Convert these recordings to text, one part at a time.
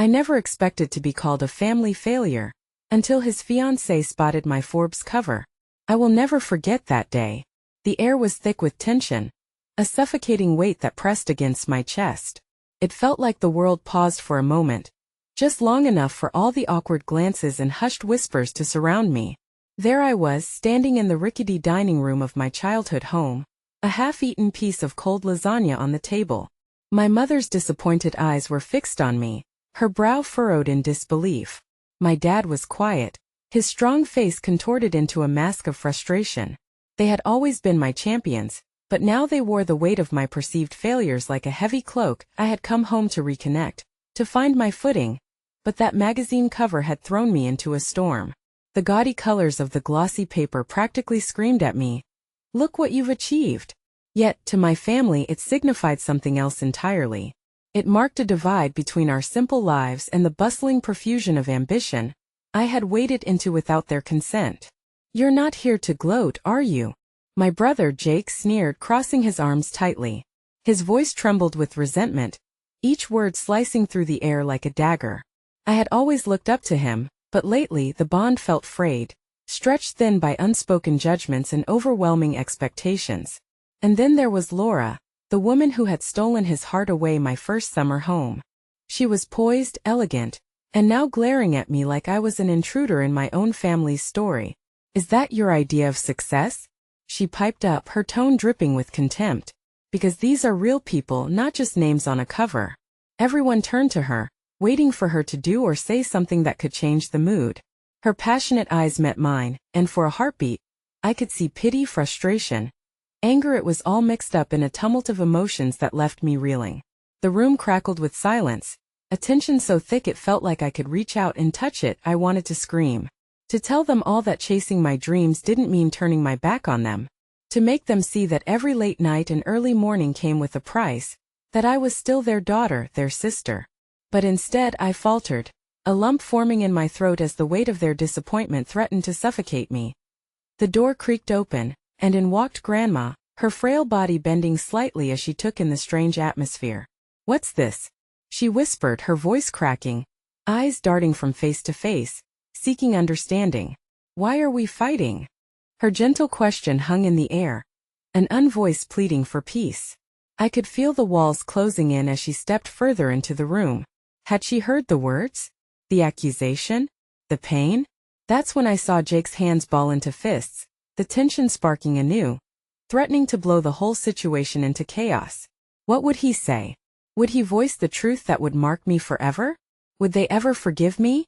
I never expected to be called a family failure, until his fiancée spotted my Forbes cover. I will never forget that day. The air was thick with tension, a suffocating weight that pressed against my chest. It felt like the world paused for a moment, just long enough for all the awkward glances and hushed whispers to surround me. There I was, standing in the rickety dining room of my childhood home, a half-eaten piece of cold lasagna on the table. My mother's disappointed eyes were fixed on me, her brow furrowed in disbelief. My dad was quiet, his strong face contorted into a mask of frustration. They had always been my champions, but now they wore the weight of my perceived failures like a heavy cloak. I had come home to reconnect, to find my footing, but that magazine cover had thrown me into a storm. The gaudy colors of the glossy paper practically screamed at me, "Look what you've achieved." Yet, to my family it signified something else entirely. It marked a divide between our simple lives and the bustling profusion of ambition I had waded into without their consent. "You're not here to gloat, are you?" My brother Jake sneered, crossing his arms tightly. His voice trembled with resentment, each word slicing through the air like a dagger. I had always looked up to him, but lately the bond felt frayed, stretched thin by unspoken judgments and overwhelming expectations. And then there was Laura, the woman who had stolen his heart away my first summer home. She was poised, elegant, and now glaring at me like I was an intruder in my own family's story. "Is that your idea of success?" she piped up, her tone dripping with contempt. "Because these are real people, not just names on a cover." Everyone turned to her, waiting for her to do or say something that could change the mood. Her passionate eyes met mine, and for a heartbeat, I could see pity, frustration, anger. It was all mixed up in a tumult of emotions that left me reeling. The room crackled with silence, a tension so thick it felt like I could reach out and touch it. I wanted to scream, to tell them all that chasing my dreams didn't mean turning my back on them, to make them see that every late night and early morning came with a price, that I was still their daughter, their sister. But instead I faltered, a lump forming in my throat as the weight of their disappointment threatened to suffocate me. The door creaked open, and in walked Grandma, her frail body bending slightly as she took in the strange atmosphere. "What's this?" she whispered, her voice cracking, eyes darting from face to face, seeking understanding. "Why are we fighting?" Her gentle question hung in the air, an unvoiced pleading for peace. I could feel the walls closing in as she stepped further into the room. Had she heard the words? The accusation? The pain? That's when I saw Jake's hands ball into fists, the tension sparking anew, threatening to blow the whole situation into chaos. What would he say? Would he voice the truth that would mark me forever? Would they ever forgive me?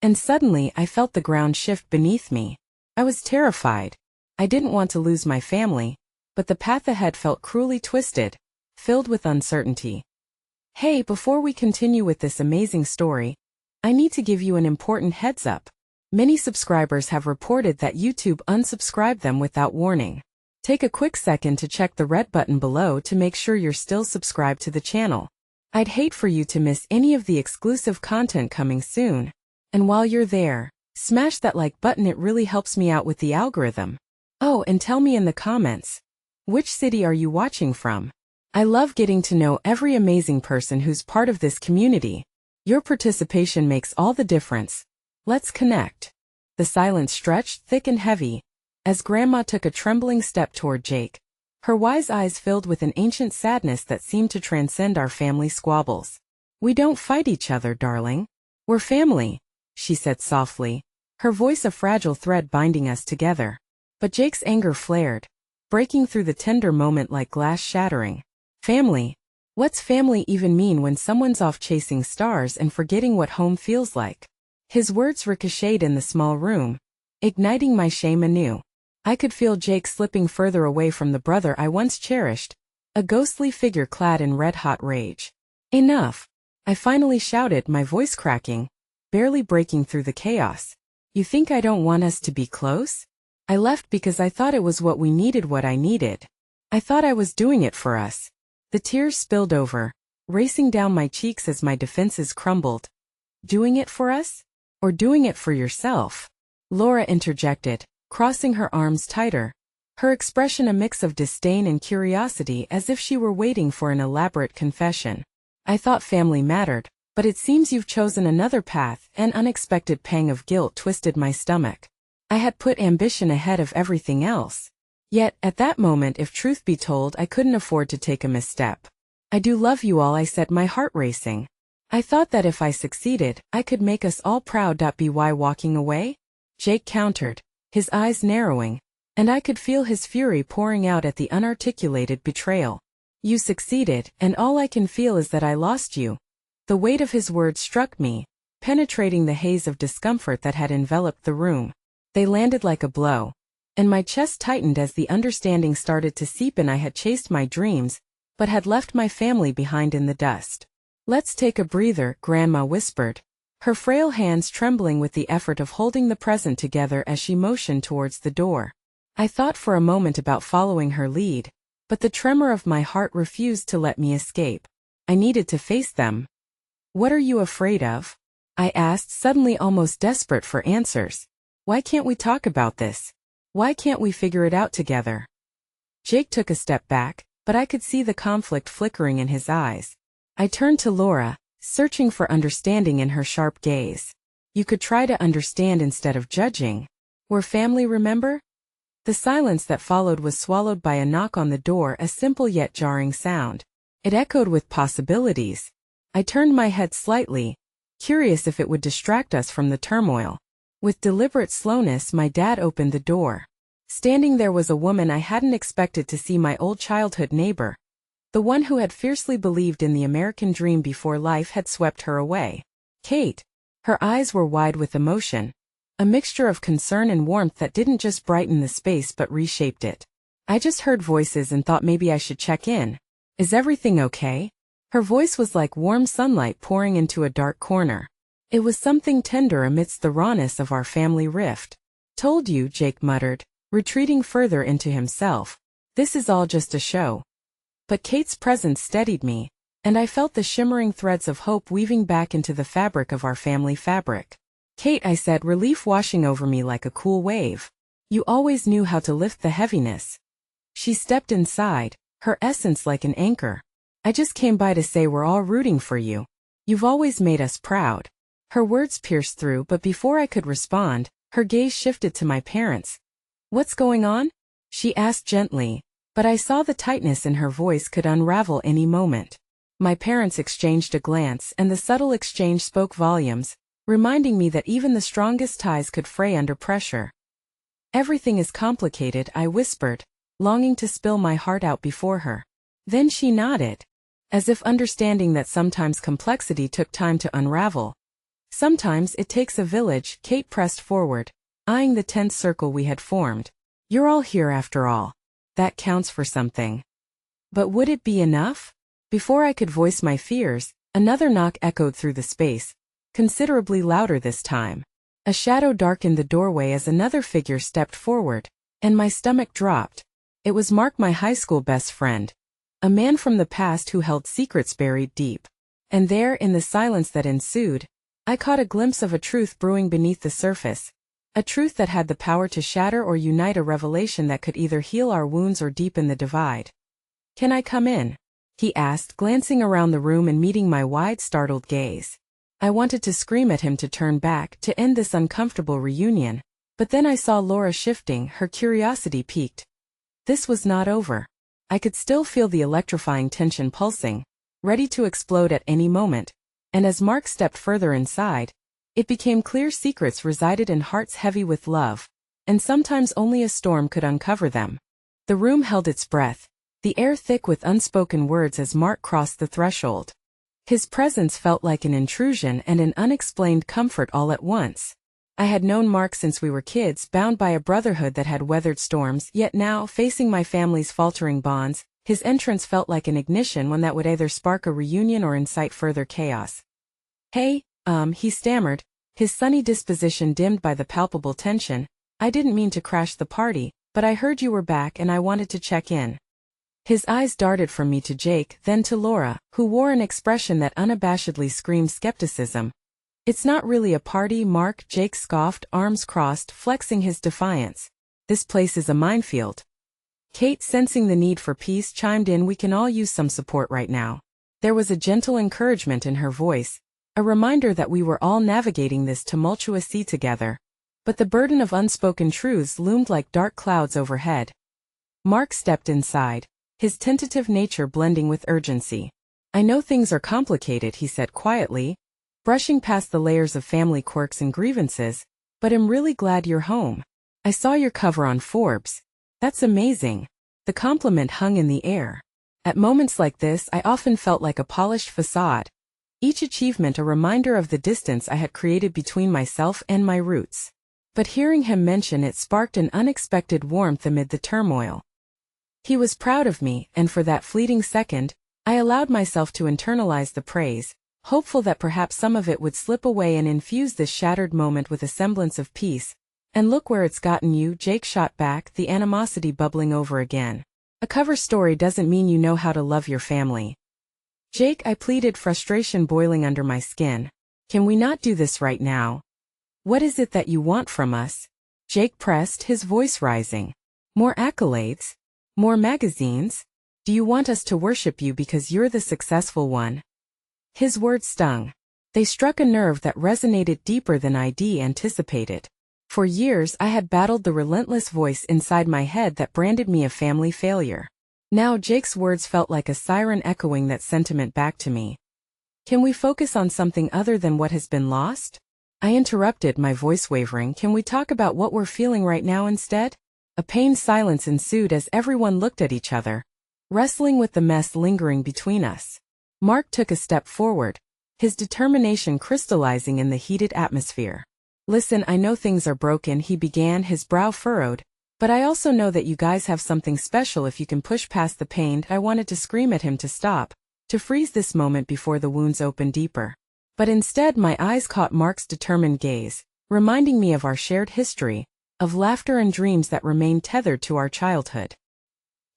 And suddenly I felt the ground shift beneath me. I was terrified. I didn't want to lose my family, but the path ahead felt cruelly twisted, filled with uncertainty. Hey, before we continue with this amazing story, I need to give you an important heads up. Many subscribers have reported that YouTube unsubscribed them without warning. Take a quick second to check the red button below to make sure you're still subscribed to the channel. I'd hate for you to miss any of the exclusive content coming soon. And while you're there, smash that like button, it really helps me out with the algorithm. Oh, and tell me in the comments, which city are you watching from? I love getting to know every amazing person who's part of this community. Your participation makes all the difference. Let's connect. The silence stretched thick and heavy as Grandma took a trembling step toward Jake, her wise eyes filled with an ancient sadness that seemed to transcend our family squabbles. "We don't fight each other, darling. We're family," she said softly, her voice a fragile thread binding us together. But Jake's anger flared, breaking through the tender moment like glass shattering. "Family? What's family even mean when someone's off chasing stars and forgetting what home feels like?" His words ricocheted in the small room, igniting my shame anew. I could feel Jake slipping further away from the brother I once cherished, a ghostly figure clad in red-hot rage. "Enough!" I finally shouted, my voice cracking, barely breaking through the chaos. "You think I don't want us to be close? I left because I thought it was what we needed, what I needed. I thought I was doing it for us." The tears spilled over, racing down my cheeks as my defenses crumbled. "Doing it for us? Or doing it for yourself?" Laura interjected, crossing her arms tighter, her expression a mix of disdain and curiosity as if she were waiting for an elaborate confession. "I thought family mattered, But it seems you've chosen another path. An unexpected pang of guilt twisted my stomach. I had put ambition ahead of everything else. Yet, at that moment, if truth be told, I couldn't afford to take a misstep. I do love you all, I said, my heart racing. I thought that if I succeeded, I could make us all proud. By walking away? Jake countered, his eyes narrowing, and I could feel his fury pouring out at the unarticulated betrayal. You succeeded, and all I can feel is that I lost you. The weight of his words struck me, penetrating the haze of discomfort that had enveloped the room. They landed like a blow, and my chest tightened as the understanding started to seep in. I had chased my dreams, but had left my family behind in the dust. Let's take a breather, Grandma whispered, her frail hands trembling with the effort of holding the present together as she motioned towards the door. I thought for a moment about following her lead, but the tremor of my heart refused to let me escape. I needed to face them. What are you afraid of? I asked, suddenly almost desperate for answers. Why can't we talk about this? Why can't we figure it out together? Jake took a step back, but I could see the conflict flickering in his eyes. I turned to Laura, searching for understanding in her sharp gaze. You could try to understand instead of judging. We're family, remember? The silence that followed was swallowed by a knock on the door, a simple yet jarring sound. It echoed with possibilities. I turned my head slightly, curious if it would distract us from the turmoil. With deliberate slowness, my dad opened the door. Standing there was a woman I hadn't expected to see, my old childhood neighbor. The one who had fiercely believed in the American dream before life had swept her away. Kate. Her eyes were wide with emotion, a mixture of concern and warmth that didn't just brighten the space but reshaped it. I just heard voices and thought maybe I should check in. Is everything okay? Her voice was like warm sunlight pouring into a dark corner. It was something tender amidst the rawness of our family rift. Told you, Jake muttered, retreating further into himself. This is all just a show. But Kate's presence steadied me, and I felt the shimmering threads of hope weaving back into the fabric of our family fabric. Kate, I said, relief washing over me like a cool wave. You always knew how to lift the heaviness. She stepped inside, her essence like an anchor. I just came by to say we're all rooting for you. You've always made us proud. Her words pierced through, but before I could respond, her gaze shifted to my parents. What's going on? She asked gently, but I saw the tightness in her voice could unravel any moment. My parents exchanged a glance, and the subtle exchange spoke volumes, reminding me that even the strongest ties could fray under pressure. Everything is complicated, I whispered, longing to spill my heart out before her. Then she nodded, as if understanding that sometimes complexity took time to unravel. Sometimes it takes a village. Kate pressed forward, eyeing the tense circle we had formed. You're all here after all. That counts for something. But would it be enough? Before I could voice my fears, another knock echoed through the space, considerably louder this time. A shadow darkened the doorway as another figure stepped forward, and my stomach dropped. It was Mark, my high school best friend, a man from the past who held secrets buried deep. And there, in the silence that ensued, I caught a glimpse of a truth brewing beneath the surface, a truth that had the power to shatter or unite, a revelation that could either heal our wounds or deepen the divide. Can I come in? He asked, glancing around the room and meeting my wide, startled gaze. I wanted to scream at him to turn back, to end this uncomfortable reunion, but then I saw Laura shifting, her curiosity piqued. This was not over. I could still feel the electrifying tension pulsing, ready to explode at any moment, and as Mark stepped further inside, it became clear secrets resided in hearts heavy with love, and sometimes only a storm could uncover them. The room held its breath, the air thick with unspoken words as Mark crossed the threshold. His presence felt like an intrusion and an unexplained comfort all at once. I had known Mark since we were kids, bound by a brotherhood that had weathered storms, yet now, facing my family's faltering bonds, his entrance felt like an ignition, one that would either spark a reunion or incite further chaos. Hey, he stammered, his sunny disposition dimmed by the palpable tension. I didn't mean to crash the party, but I heard you were back and I wanted to check in. His eyes darted from me to Jake, then to Laura, who wore an expression that unabashedly screamed skepticism. It's not really a party, Mark, Jake scoffed, arms crossed, flexing his defiance. This place is a minefield. Kate, sensing the need for peace, chimed in, we can all use some support right now. There was a gentle encouragement in her voice, a reminder that we were all navigating this tumultuous sea together. But the burden of unspoken truths loomed like dark clouds overhead. Mark stepped inside, his tentative nature blending with urgency. "I know things are complicated," he said quietly, brushing past the layers of family quirks and grievances, "but I'm really glad you're home. I saw your cover on Forbes. That's amazing." The compliment hung in the air. At moments like this, I often felt like a polished facade, each achievement a reminder of the distance I had created between myself and my roots. But hearing him mention it sparked an unexpected warmth amid the turmoil. He was proud of me, and for that fleeting second, I allowed myself to internalize the praise, hopeful that perhaps some of it would slip away and infuse this shattered moment with a semblance of peace. "And look where it's gotten you," Jake shot back, the animosity bubbling over again. "A cover story doesn't mean you know how to love your family." "Jake," I pleaded, frustration boiling under my skin. "Can we not do this right now? What is it that you want from us?" Jake pressed, his voice rising. "More accolades? More magazines? Do you want us to worship you because you're the successful one?" His words stung. They struck a nerve that resonated deeper than I'd anticipated. For years I had battled the relentless voice inside my head that branded me a family failure. Now Jake's words felt like a siren echoing that sentiment back to me. "Can we focus on something other than what has been lost?" I interrupted, my voice wavering. "Can we talk about what we're feeling right now instead?" A pained silence ensued as everyone looked at each other, wrestling with the mess lingering between us. Mark took a step forward, his determination crystallizing in the heated atmosphere. "Listen, I know things are broken," he began, his brow furrowed, "but I also know that you guys have something special if you can push past the pain." I wanted to scream at him to stop, to freeze this moment before the wounds opened deeper. But instead my eyes caught Mark's determined gaze, reminding me of our shared history, of laughter and dreams that remained tethered to our childhood.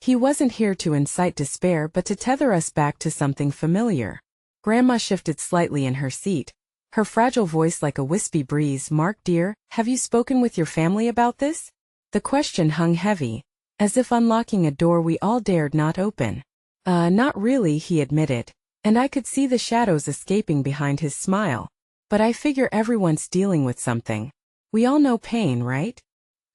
He wasn't here to incite despair but to tether us back to something familiar. Grandma shifted slightly in her seat, her fragile voice like a wispy breeze. "Mark dear, have you spoken with your family about this?" The question hung heavy, as if unlocking a door we all dared not open. Not really," he admitted, and I could see the shadows escaping behind his smile. "But I figure everyone's dealing with something. We all know pain, right?"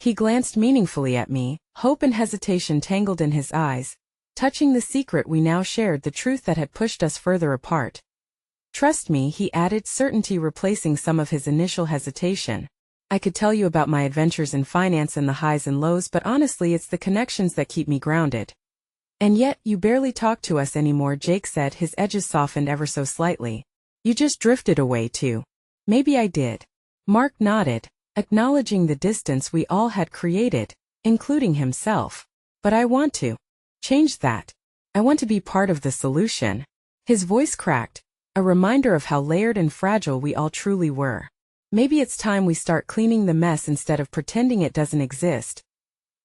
He glanced meaningfully at me, hope and hesitation tangled in his eyes, touching the secret we now shared, the truth that had pushed us further apart. "Trust me," he added, certainty replacing some of his initial hesitation. "I could tell you about my adventures in finance and the highs and lows, but honestly it's the connections that keep me grounded." "And yet, you barely talk to us anymore," Jake said, his edges softened ever so slightly. "You just drifted away too." "Maybe I did." Mark nodded, acknowledging the distance we all had created, including himself. "But I want to change that. I want to be part of the solution." His voice cracked, a reminder of how layered and fragile we all truly were. "Maybe it's time we start cleaning the mess instead of pretending it doesn't exist."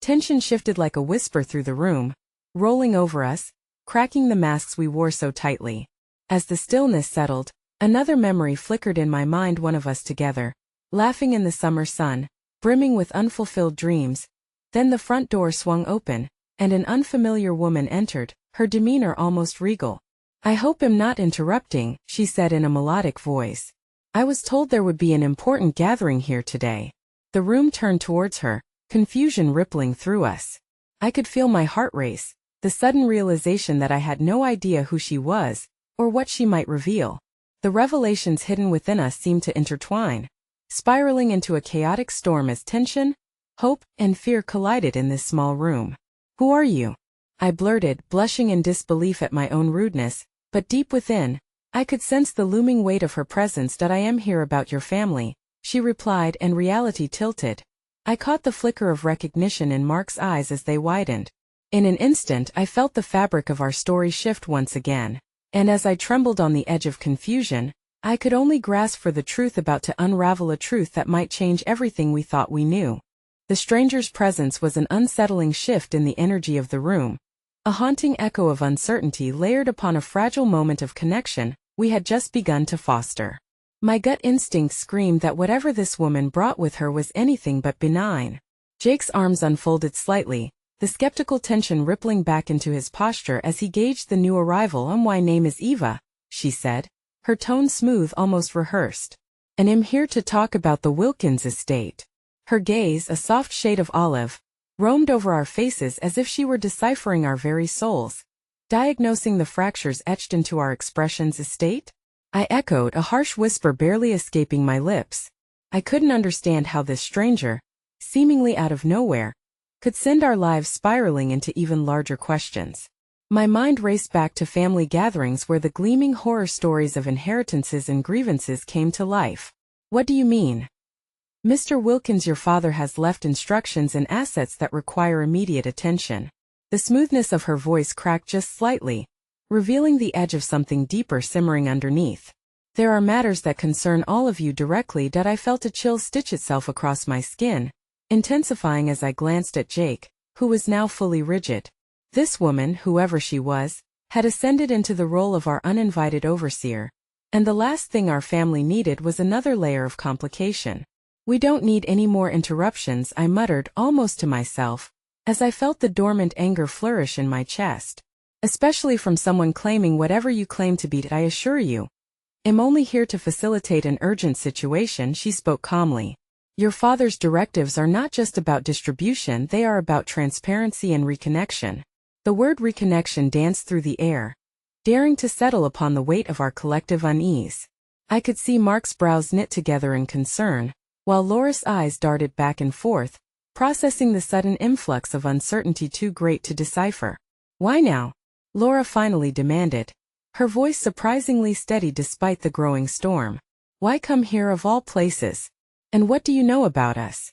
Tension shifted like a whisper through the room, rolling over us, cracking the masks we wore so tightly. As the stillness settled, another memory flickered in my mind, one of us together, laughing in the summer sun, brimming with unfulfilled dreams. Then the front door swung open, and an unfamiliar woman entered, her demeanor almost regal. "I hope I'm not interrupting," she said in a melodic voice. "I was told there would be an important gathering here today." The room turned towards her, confusion rippling through us. I could feel my heart race, the sudden realization that I had no idea who she was, or what she might reveal. The revelations hidden within us seemed to intertwine, spiraling into a chaotic storm as tension, hope, and fear collided in this small room. "Who are you?" I blurted, blushing in disbelief at my own rudeness, but deep within, I could sense the looming weight of her presence. "I am here about your family," she replied, and reality tilted. I caught the flicker of recognition in Mark's eyes as they widened. In an instant I felt the fabric of our story shift once again, and as I trembled on the edge of confusion, I could only grasp for the truth about to unravel, a truth that might change everything we thought we knew. The stranger's presence was an unsettling shift in the energy of the room, a haunting echo of uncertainty layered upon a fragile moment of connection we had just begun to foster. My gut instinct screamed that whatever this woman brought with her was anything but benign. Jake's arms unfolded slightly, the skeptical tension rippling back into his posture as he gauged the new arrival. "My name is Eva," she said, her tone smooth, almost rehearsed. "And am here to talk about the Wilkins estate." Her gaze, a soft shade of olive, roamed over our faces as if she were deciphering our very souls, diagnosing the fractures etched into our expressions. "Estate?" I echoed, a harsh whisper barely escaping my lips. I couldn't understand how this stranger, seemingly out of nowhere, could send our lives spiraling into even larger questions. My mind raced back to family gatherings where the gleaming horror stories of inheritances and grievances came to life. "What do you mean?" "Mr. Wilkins, your father has left instructions and assets that require immediate attention." The smoothness of her voice cracked just slightly, revealing the edge of something deeper simmering underneath. "There are matters that concern all of you directly." I felt a chill stitch itself across my skin, intensifying as I glanced at Jake, who was now fully rigid. This woman, whoever she was, had ascended into the role of our uninvited overseer, and the last thing our family needed was another layer of complication. "We don't need any more interruptions," I muttered almost to myself, as I felt the dormant anger flourish in my chest. "Especially from someone claiming whatever you claim to be. I assure you, I'm only here to facilitate an urgent situation." She spoke calmly. "Your father's directives are not just about distribution, they are about transparency and reconnection." The word reconnection danced through the air, daring to settle upon the weight of our collective unease. I could see Mark's brows knit together in concern, while Laura's eyes darted back and forth, processing the sudden influx of uncertainty too great to decipher. "Why now?" Laura finally demanded, her voice surprisingly steady despite the growing storm. "Why come here of all places? And what do you know about us?"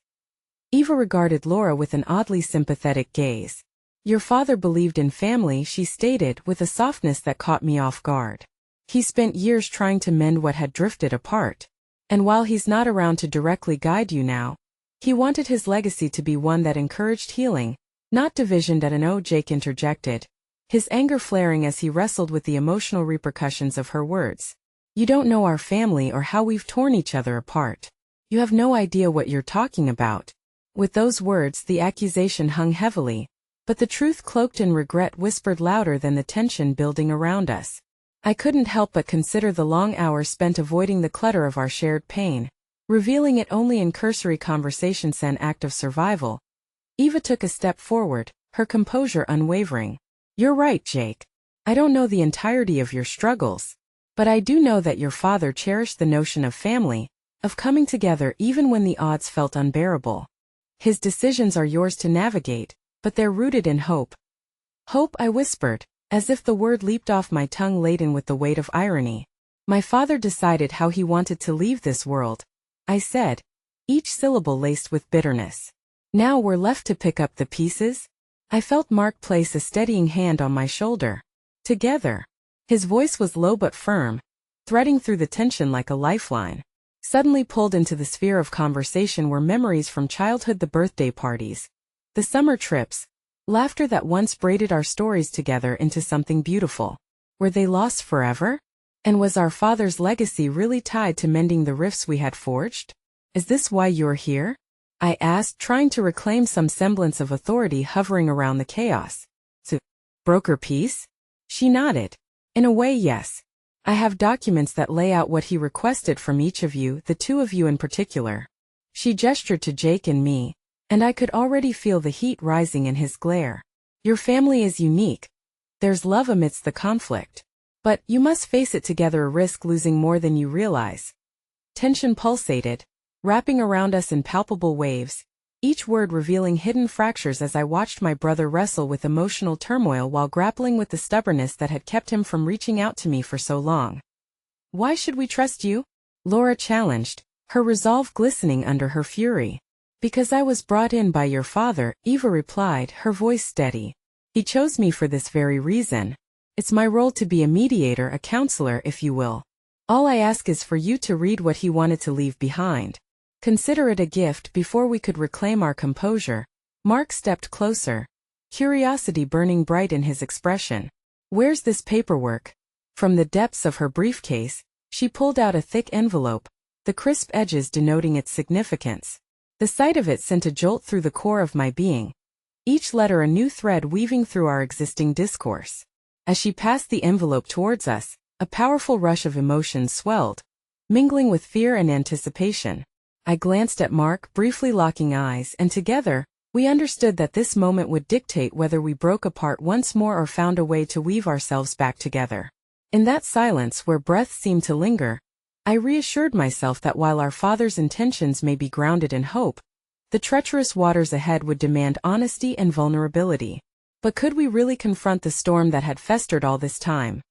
Eva regarded Laura with an oddly sympathetic gaze. "Your father believed in family," she stated with a softness that caught me off guard. "He spent years trying to mend what had drifted apart. And while he's not around to directly guide you now, he wanted his legacy to be one that encouraged healing, not division." Jake interjected, his anger flaring as he wrestled with the emotional repercussions of her words. "You don't know our family or how we've torn each other apart. You have no idea what you're talking about." With those words, the accusation hung heavily, but the truth cloaked in regret whispered louder than the tension building around us. I couldn't help but consider the long hours spent avoiding the clutter of our shared pain, revealing it only in cursory conversations, an act of survival. Eva took a step forward, her composure unwavering. "You're right, Jake. I don't know the entirety of your struggles, but I do know that your father cherished the notion of family, of coming together even when the odds felt unbearable. His decisions are yours to navigate, but they're rooted in hope." "Hope?" I whispered, as if the word leaped off my tongue laden with the weight of irony. "My father decided how he wanted to leave this world," I said, each syllable laced with bitterness. "Now we're left to pick up the pieces." I felt Mark place a steadying hand on my shoulder. "Together." His voice was low but firm, threading through the tension like a lifeline. Suddenly pulled into the sphere of conversation were memories from childhood, the birthday parties, the summer trips, laughter that once braided our stories together into something beautiful. Were they lost forever? And was our father's legacy really tied to mending the rifts we had forged? "Is this why you're here?" I asked, trying to reclaim some semblance of authority hovering around the chaos. "To broker peace?" She nodded. "In a way, yes. I have documents that lay out what he requested from each of you, the two of you in particular." She gestured to Jake and me, and I could already feel the heat rising in his glare. "Your family is unique. There's love amidst the conflict. But you must face it together, risk losing more than you realize." Tension pulsated, wrapping around us in palpable waves, each word revealing hidden fractures as I watched my brother wrestle with emotional turmoil while grappling with the stubbornness that had kept him from reaching out to me for so long. "Why should we trust you?" Laura challenged, her resolve glistening under her fury. "Because I was brought in by your father," Eva replied, her voice steady. "He chose me for this very reason. It's my role to be a mediator, a counselor, if you will. All I ask is for you to read what he wanted to leave behind. Consider it a gift." Before we could reclaim our composure, Mark stepped closer, curiosity burning bright in his expression. "Where's this paperwork?" From the depths of her briefcase, she pulled out a thick envelope, the crisp edges denoting its significance. The sight of it sent a jolt through the core of my being, each letter a new thread weaving through our existing discourse. As she passed the envelope towards us, A powerful rush of emotions swelled, mingling with fear and anticipation. I glanced at Mark, briefly locking eyes, and together, we understood that this moment would dictate whether we broke apart once more or found a way to weave ourselves back together. In that silence where breath seemed to linger, I reassured myself that while our father's intentions may be grounded in hope, the treacherous waters ahead would demand honesty and vulnerability. But could we really confront the storm that had festered all this time?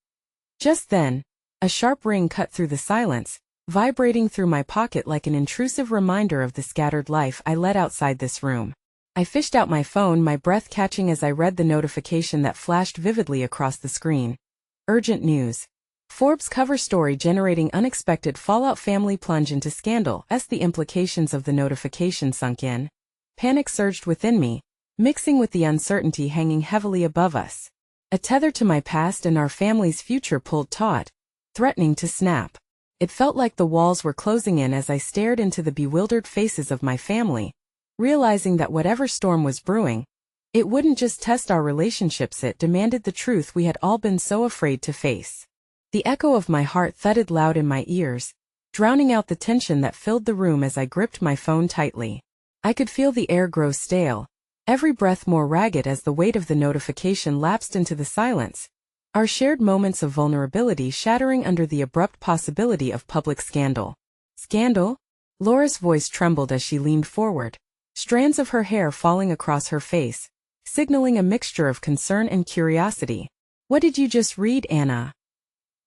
Just then, a sharp ring cut through the silence, vibrating through my pocket like an intrusive reminder of the scattered life I led outside this room. I fished out my phone, my breath catching as I read the notification that flashed vividly across the screen. Urgent news. Forbes cover story generating unexpected fallout, family plunge into scandal. As the implications of the notification sunk in, panic surged within me, mixing with the uncertainty hanging heavily above us. A tether to my past and our family's future pulled taut, threatening to snap. It felt like the walls were closing in as I stared into the bewildered faces of my family, realizing that whatever storm was brewing, it wouldn't just test our relationships, it demanded the truth we had all been so afraid to face. The echo of my heart thudded loud in my ears, drowning out the tension that filled the room as I gripped my phone tightly. I could feel the air grow stale, every breath more ragged as the weight of the notification lapsed into the silence, our shared moments of vulnerability shattering under the abrupt possibility of public scandal. Scandal? Laura's voice trembled as she leaned forward, strands of her hair falling across her face, signaling a mixture of concern and curiosity. What did you just read, Anna?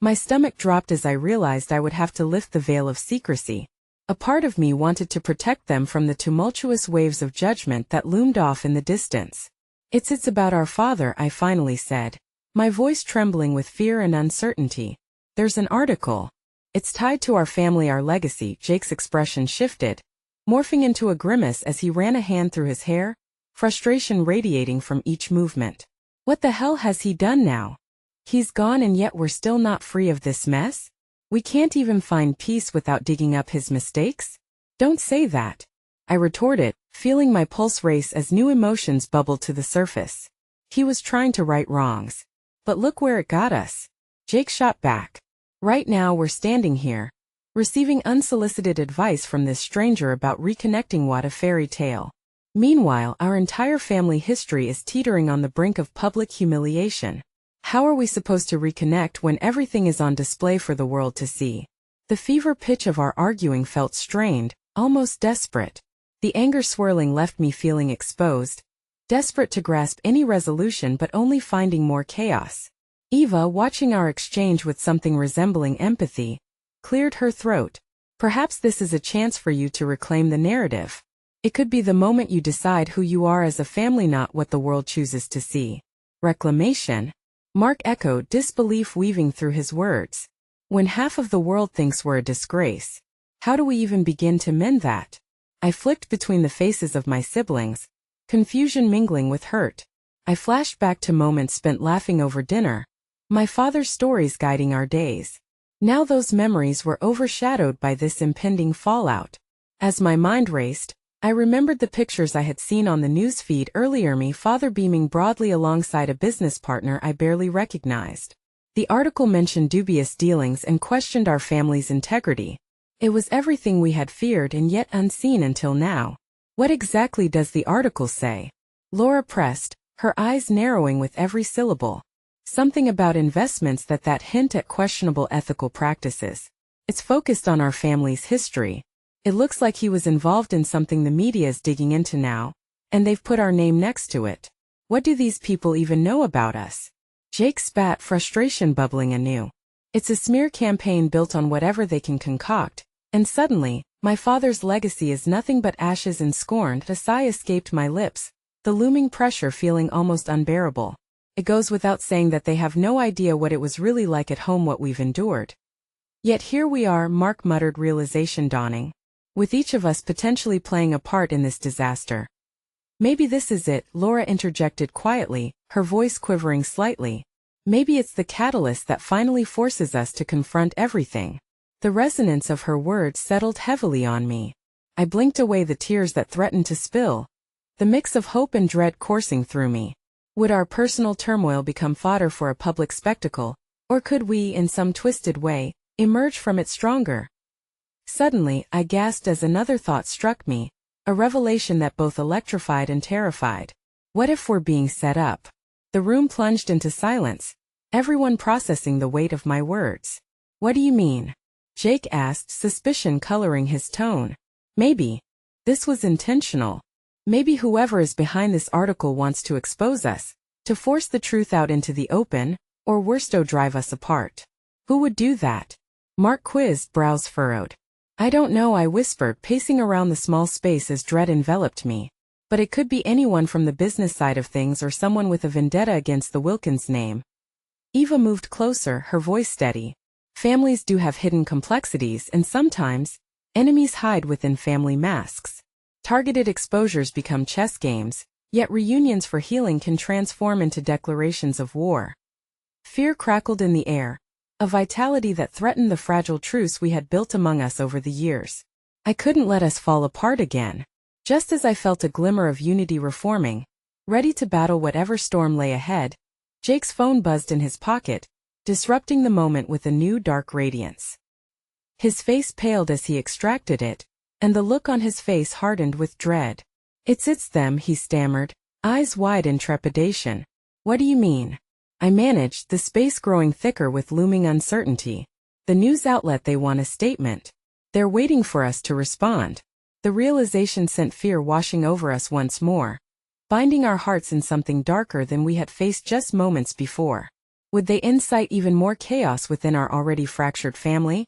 My stomach dropped as I realized I would have to lift the veil of secrecy. A part of me wanted to protect them from the tumultuous waves of judgment that loomed off in the distance. It's about our father, I finally said, my voice trembling with fear and uncertainty. There's an article. It's tied to our family, our legacy. Jake's expression shifted, morphing into a grimace as he ran a hand through his hair, frustration radiating from each movement. What the hell has he done now? He's gone and yet we're still not free of this mess? We can't even find peace without digging up his mistakes? Don't say that, I retorted, feeling my pulse race as new emotions bubbled to the surface. He was trying to right wrongs. But look where it got us. Jake shot back. Right now we're standing here, receiving unsolicited advice from this stranger about reconnecting. What a fairy tale. Meanwhile, our entire family history is teetering on the brink of public humiliation. How are we supposed to reconnect when everything is on display for the world to see? The fever pitch of our arguing felt strained, almost desperate. The anger swirling left me feeling exposed, desperate to grasp any resolution but only finding more chaos. Eva, watching our exchange with something resembling empathy, cleared her throat. Perhaps this is a chance for you to reclaim the narrative. It could be the moment you decide who you are as a family, not what the world chooses to see. Reclamation? Mark echoed, disbelief weaving through his words. When half of the world thinks we're a disgrace, how do we even begin to mend that? I flicked between the faces of my siblings, confusion mingling with hurt. I flashed back to moments spent laughing over dinner, my father's stories guiding our days. Now those memories were overshadowed by this impending fallout. As my mind raced, I remembered the pictures I had seen on the news feed earlier, my father beaming broadly alongside a business partner I barely recognized. The article mentioned dubious dealings and questioned our family's integrity. It was everything we had feared and yet unseen until now. What exactly does the article say? Laura pressed, her eyes narrowing with every syllable. Something about investments that hint at questionable ethical practices. It's focused on our family's history. It looks like he was involved in something the media is digging into now, and they've put our name next to it. What do these people even know about us? Jake spat, frustration bubbling anew. It's a smear campaign built on whatever they can concoct, and suddenly, my father's legacy is nothing but ashes and scorn. A sigh escaped my lips, the looming pressure feeling almost unbearable. It goes without saying that they have no idea what it was really like at home, what we've endured. Yet here we are, Mark muttered, realization dawning, with each of us potentially playing a part in this disaster. Maybe this is it, Laura interjected quietly, her voice quivering slightly. Maybe it's the catalyst that finally forces us to confront everything. The resonance of her words settled heavily on me. I blinked away the tears that threatened to spill, the mix of hope and dread coursing through me. Would our personal turmoil become fodder for a public spectacle, Or could we, in some twisted way, emerge from it stronger? Suddenly, I gasped as another thought struck me, a revelation that both electrified and terrified. What if we're being set up? The room plunged into silence, everyone processing the weight of my words. What do you mean? Jake asked, suspicion coloring his tone. Maybe this was intentional. Maybe whoever is behind this article wants to expose us, to force the truth out into the open, or worsto drive us apart. Who would do that? Mark quizzed, brows furrowed. I don't know, I whispered, pacing around the small space as dread enveloped me. But it could be anyone from the business side of things or someone with a vendetta against the Wilkins name. Eva moved closer, her voice steady. Families do have hidden complexities, and sometimes, enemies hide within family masks. Targeted exposures become chess games, yet reunions for healing can transform into declarations of war. Fear crackled in the air, a vitality that threatened the fragile truce we had built among us over the years. I couldn't let us fall apart again. Just as I felt a glimmer of unity reforming, ready to battle whatever storm lay ahead, Jake's phone buzzed in his pocket, disrupting the moment with a new dark radiance. His face paled as he extracted it, and the look on his face hardened with dread. It's them, he stammered, eyes wide in trepidation. What do you mean? I managed, the space growing thicker with looming uncertainty. The news outlet, they want a statement. They're waiting for us to respond. The realization sent fear washing over us once more, binding our hearts in something darker than we had faced just moments before. Would they incite even more chaos within our already fractured family?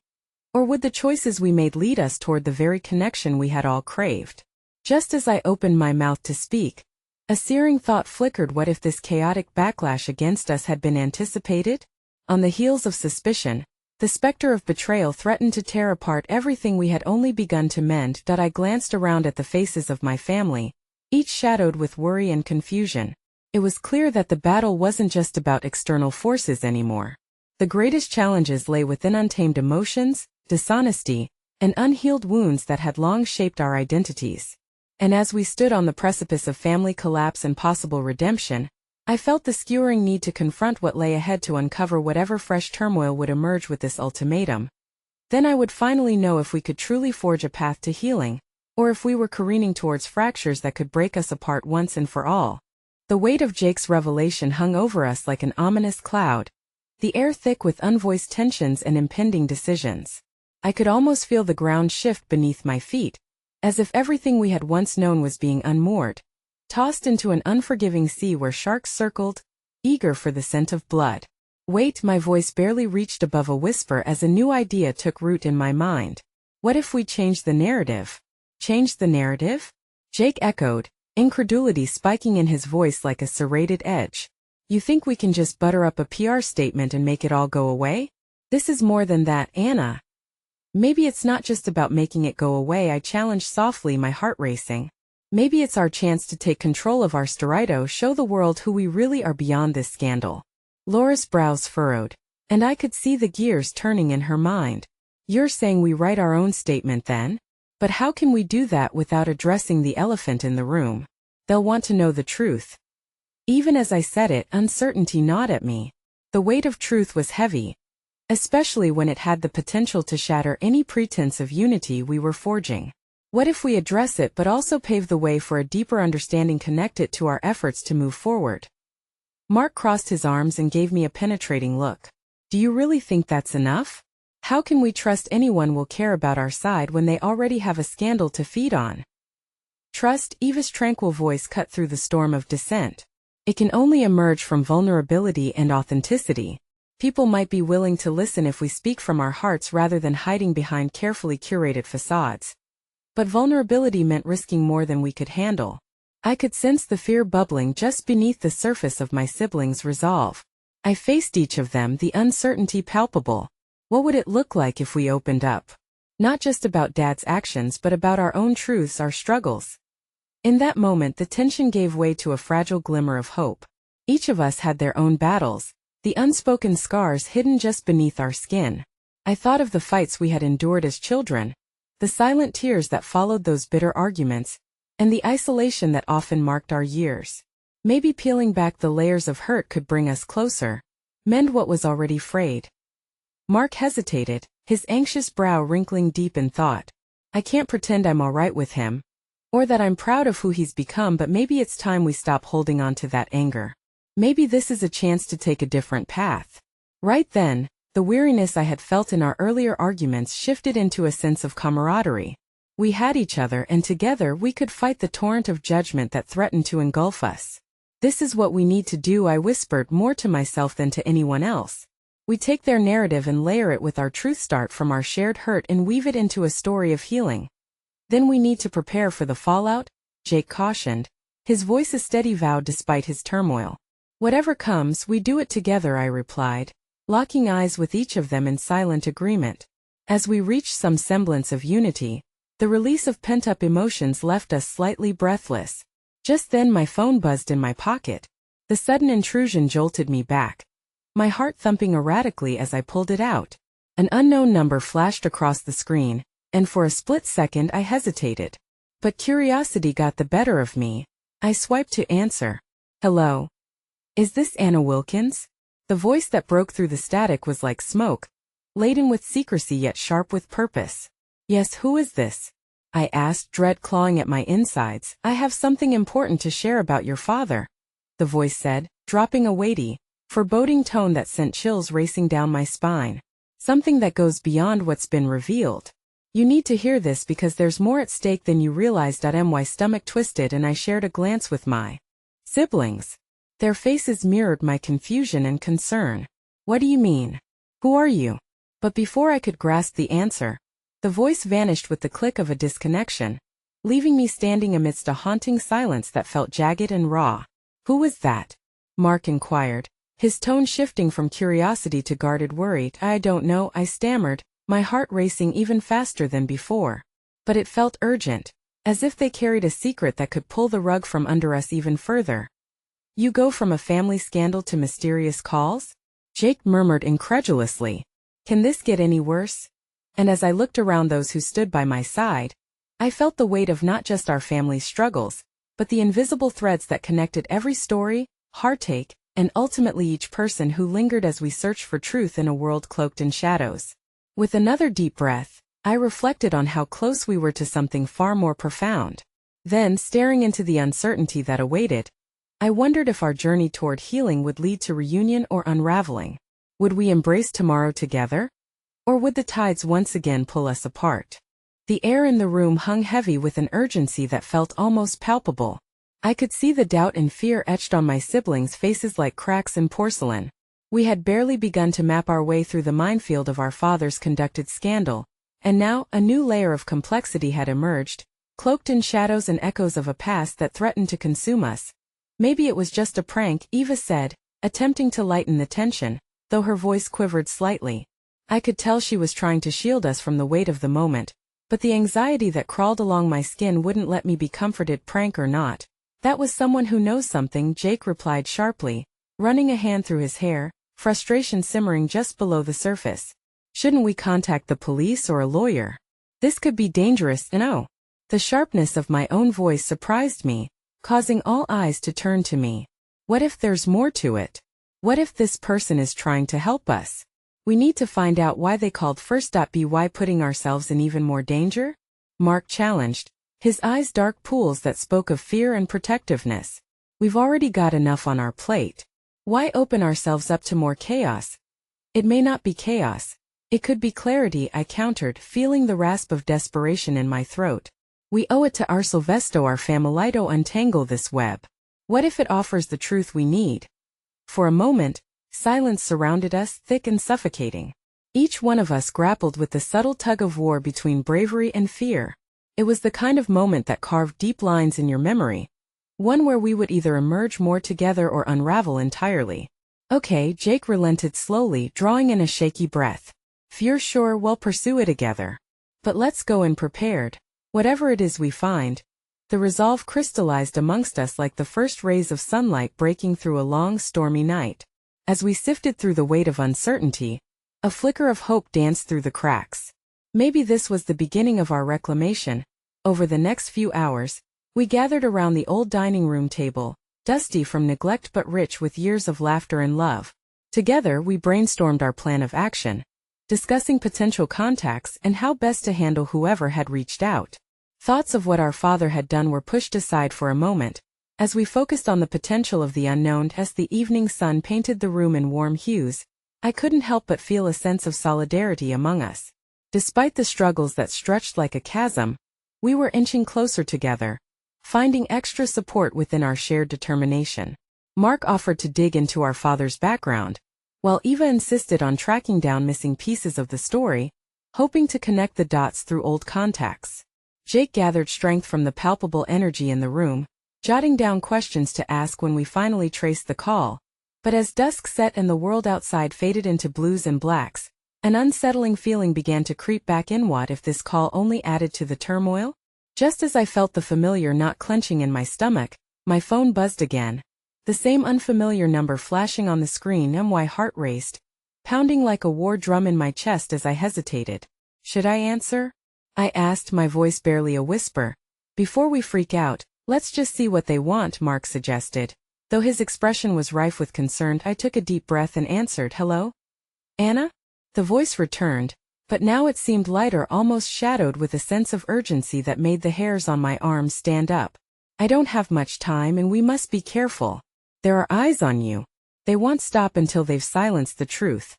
Or would the choices we made lead us toward the very connection we had all craved? Just as I opened my mouth to speak, a searing thought flickered. What if this chaotic backlash against us had been anticipated? On the heels of suspicion, the specter of betrayal threatened to tear apart everything we had only begun to mend. I glanced around at the faces of my family, each shadowed with worry and confusion. It was clear that the battle wasn't just about external forces anymore. The greatest challenges lay within untamed emotions, dishonesty, and unhealed wounds that had long shaped our identities. And as we stood on the precipice of family collapse and possible redemption, I felt the skewering need to confront what lay ahead, to uncover whatever fresh turmoil would emerge with this ultimatum. Then I would finally know if we could truly forge a path to healing, or if we were careening towards fractures that could break us apart once and for all. The weight of Jake's revelation hung over us like an ominous cloud, the air thick with unvoiced tensions and impending decisions. I could almost feel the ground shift beneath my feet, as if everything we had once known was being unmoored, tossed into an unforgiving sea where sharks circled, eager for the scent of blood. Wait, my voice barely reached above a whisper as a new idea took root in my mind. What if we changed the narrative? Changed the narrative? Jake echoed, incredulity spiking in his voice like a serrated edge. You think we can just butter up a PR statement and make it all go away? This is more than that, Anna. Maybe it's not just about making it go away, I challenged softly, my heart racing. Maybe it's our chance to take control of our storito, show the world who we really are beyond this scandal. Laura's brows furrowed, and I could see the gears turning in her mind. You're saying we write our own statement then? But how can we do that without addressing the elephant in the room? They'll want to know the truth. Even as I said it, uncertainty gnawed at me. The weight of truth was heavy, especially when it had the potential to shatter any pretense of unity we were forging. What if we address it but also pave the way for a deeper understanding, connect it to our efforts to move forward? Mark crossed his arms and gave me a penetrating look. Do you really think that's enough? How can we trust anyone will care about our side when they already have a scandal to feed on? Trust, Eva's tranquil voice cut through the storm of dissent. It can only emerge from vulnerability and authenticity. People might be willing to listen if we speak from our hearts rather than hiding behind carefully curated facades. But vulnerability meant risking more than we could handle. I could sense the fear bubbling just beneath the surface of my siblings' resolve. I faced each of them, the uncertainty palpable. What would it look like if we opened up? Not just about Dad's actions but about our own truths, our struggles. In that moment the tension gave way to a fragile glimmer of hope. Each of us had their own battles, the unspoken scars hidden just beneath our skin. I thought of the fights we had endured as children, the silent tears that followed those bitter arguments, and the isolation that often marked our years. Maybe peeling back the layers of hurt could bring us closer. mend what was already frayed. Mark hesitated, his anxious brow wrinkling deep in thought. I can't pretend I'm all right with him, or that I'm proud of who he's become, but maybe it's time we stop holding on to that anger. Maybe this is a chance to take a different path. Right then, the weariness I had felt in our earlier arguments shifted into a sense of camaraderie. We had each other, and together we could fight the torrent of judgment that threatened to engulf us. This is what we need to do, I whispered, more to myself than to anyone else. We take their narrative and layer it with our truth, start from our shared hurt and weave it into a story of healing. Then we need to prepare for the fallout, Jake cautioned, his voice a steady vow despite his turmoil. Whatever comes, we do it together, I replied, locking eyes with each of them in silent agreement. As we reached some semblance of unity, the release of pent-up emotions left us slightly breathless. Just then my phone buzzed in my pocket. The sudden intrusion jolted me back, my heart thumping erratically as I pulled it out. An unknown number flashed across the screen, and for a split second I hesitated. But curiosity got the better of me. I swiped to answer. Hello. Is this Anna Wilkins? The voice that broke through the static was like smoke, laden with secrecy yet sharp with purpose. Yes, who is this? I asked, dread clawing at my insides. I have something important to share about your father, the voice said, dropping a weighty, foreboding tone that sent chills racing down my spine. Something that goes beyond what's been revealed. You need to hear this because there's more at stake than you realize. My stomach twisted and I shared a glance with my siblings. Their faces mirrored my confusion and concern. What do you mean? Who are you? But before I could grasp the answer, the voice vanished with the click of a disconnection, leaving me standing amidst a haunting silence that felt jagged and raw. Who was that? Mark inquired, his tone shifting from curiosity to guarded worry. I don't know, I stammered, my heart racing even faster than before. But it felt urgent, as if they carried a secret that could pull the rug from under us even further. You go from a family scandal to mysterious calls? Jake murmured incredulously. Can this get any worse? And as I looked around those who stood by my side, I felt the weight of not just our family's struggles, but the invisible threads that connected every story, heartache, and ultimately each person who lingered as we searched for truth in a world cloaked in shadows. With another deep breath, I reflected on how close we were to something far more profound. Then, staring into the uncertainty that awaited, I wondered if our journey toward healing would lead to reunion or unraveling. Would we embrace tomorrow together? Or would the tides once again pull us apart? The air in the room hung heavy with an urgency that felt almost palpable. I could see the doubt and fear etched on my siblings' faces like cracks in porcelain. We had barely begun to map our way through the minefield of our father's conducted scandal, and now a new layer of complexity had emerged, cloaked in shadows and echoes of a past that threatened to consume us. Maybe it was just a prank, Eva said, attempting to lighten the tension, though her voice quivered slightly. I could tell she was trying to shield us from the weight of the moment, but the anxiety that crawled along my skin wouldn't let me be comforted, prank or not. That was someone who knows something, Jake replied sharply, running a hand through his hair, frustration simmering just below the surface. Shouldn't we contact the police or a lawyer? This could be dangerous, no. The sharpness of my own voice surprised me, causing all eyes to turn to me. What if there's more to it? What if this person is trying to help us? We need to find out why they called first. By putting ourselves in even more danger? Mark challenged, his eyes dark pools that spoke of fear and protectiveness. We've already got enough on our plate. Why open ourselves up to more chaos? It may not be chaos. It could be clarity, I countered, feeling the rasp of desperation in my throat. We owe it to our Silvesto, our familito, untangle this web. What if it offers the truth we need? For a moment, silence surrounded us, thick and suffocating. Each one of us grappled with the subtle tug-of-war between bravery and fear. It was the kind of moment that carved deep lines in your memory, one where we would either emerge more together or unravel entirely. Okay, Jake relented slowly, drawing in a shaky breath. If you're sure, we'll pursue it together. But let's go in prepared. Whatever it is we find. The resolve crystallized amongst us like the first rays of sunlight breaking through a long, stormy night. As we sifted through the weight of uncertainty, a flicker of hope danced through the cracks. Maybe this was the beginning of our reclamation. Over the next few hours, we gathered around the old dining room table, dusty from neglect but rich with years of laughter and love. Together, we brainstormed our plan of action, discussing potential contacts and how best to handle whoever had reached out. Thoughts of what our father had done were pushed aside for a moment, as we focused on the potential of the unknown. As the evening sun painted the room in warm hues, I couldn't help but feel a sense of solidarity among us. Despite the struggles that stretched like a chasm, we were inching closer together, finding extra support within our shared determination. Mark offered to dig into our father's background, while Eva insisted on tracking down missing pieces of the story, hoping to connect the dots through old contacts. Jake gathered strength from the palpable energy in the room, jotting down questions to ask when we finally traced the call. But as dusk set and the world outside faded into blues and blacks, an unsettling feeling began to creep back in. What if this call only added to the turmoil? Just as I felt the familiar knot clenching in my stomach, my phone buzzed again. The same unfamiliar number flashing on the screen. My heart raced, pounding like a war drum in my chest as I hesitated. Should I answer? I asked, my voice barely a whisper. Before we freak out, let's just see what they want, Mark suggested. Though his expression was rife with concern, I took a deep breath and answered, Hello? Anna? The voice returned, but now it seemed lighter, almost shadowed with a sense of urgency that made the hairs on my arms stand up. I don't have much time and we must be careful. There are eyes on you. They won't stop until they've silenced the truth.